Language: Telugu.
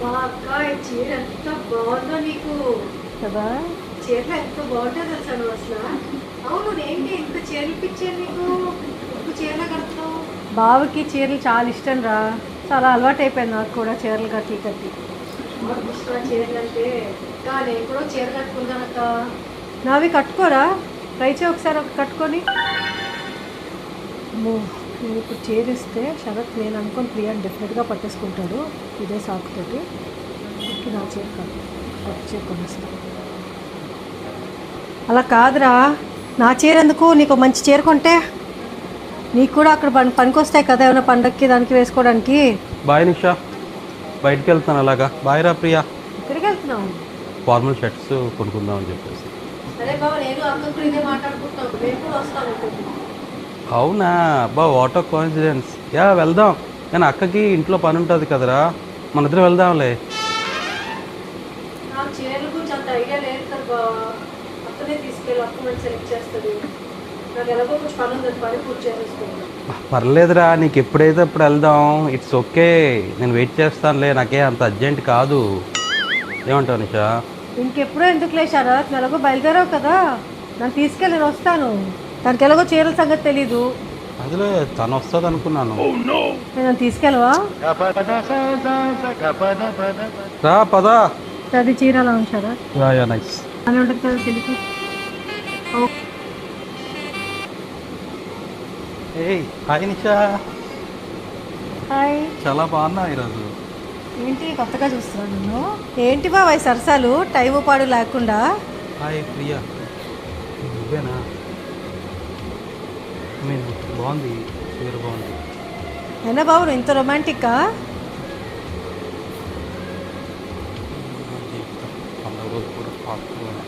మా అక్క ఈ చీర ఎంత బాగుందో నీకు కదా. చీరలు ఎంత బాగుంటుందో తెలుసా నువ్వు అసలు. అవును ఏంటి ఇంత చీరలు పిచ్చారు నీకు, ఇంకో చీరలు కడుతున్నావు. బావకి చీరలు చాలా ఇష్టం రా, చాలా అలవాటు అయిపోయింది నాకు కూడా చీరలు కట్టి కట్టి. నాకు ఇష్టం చీరలు అంటే. నేను కూడా చీర కట్టుకుంటాను అక్క. నావి కట్టుకోరా, ట్రై చేయి ఒకసారి కట్టుకొని. నేను ఇప్పుడు చేరిస్తే శరత్ నేను అనుకోని ప్రియా డెఫినెట్గా పట్టేసుకుంటాడు ఇదే సాకుతోటి. నా చీర కాదు, పట్టు చీర కొనేస్తాను. అలా కాదురా, నా చీర ఎందుకు, నీకు మంచి చీర కొంటే నీకు కూడా అక్కడ పనికొస్తాయి కదా, ఏమైనా పండక్కి దానికి వేసుకోవడానికి. బాయ్ నిషా, బయటికి వెళ్తాను అలాగా. బాయ్ రా ప్రియా. ఎక్కడికి వెళ్తున్నావు? ఫార్మల్ షర్ట్స్ కొనుక్కుందామని చెప్పేసి. సరే బాబు, నేను అక్కతో ఇదే మాట్లాడుకుంటాను, మేము కూడా వస్తాను. అవునా బా, వాట్ ఆఫ్ కోఇన్సిడెన్స్. యా వెళ్దాం, కానీ అక్కకి ఇంట్లో పని ఉంటుంది కదరా, మన ఇద్దరు వెళ్దాంలే. నాకు చీరల గురించి అంత ఐడియా లేదు కదా బాబా. అక్కనే తీసుకెళ్ళి అక్క మంచి సెలెక్ట్ చేస్తుంది. నాకు ఎలాగో కొంచెం పని ఉంది, పని పూర్తి చేసేసుకుంటాను. పర్లేదురా, నీకు ఎప్పుడైతే అప్పుడు వెళ్దాం. ఇట్స్ ఓకే, నేను వెయిట్ చేస్తానులే, నాకే అంత అర్జెంట్ కాదు. ఏమంటావు నిషా? ఇంకెప్పుడో ఎందుకు లేచారా, ఎలాగో బయలుదేరావు కదా, నన్ను తీసుకెళ్ళి నేను వస్తాను. దానికి ఎలాగో చీరల సంగతి తెలీదు. అదిలే, తను వస్తుంది అనుకున్నాను. నేను తీసుకెళ్ళవా? రా పదా. అది చీర అలా ఉంచారా? Yeah nice. అని ఉంటుంది కదా తెలిసి. ఏయ్ హాయ్ నిషా. హాయ్. చాలా బాగున్నా ఈరోజు. ఏంటి కొత్తగా చూస్తున్నాను నన్ను? ఏంటి బాబాయ్ సరసాలు టైము పాడు లేకుండా? హాయ్ ప్రియా, నువ్వేనా? మీన్ బాగుంది, చీర బాగుంది. అయినా బాబు నువ్వు ఇంత రొమాంటిక్గా? జీవితం పండుగ రోజు కూడా పాడుతున్నాను.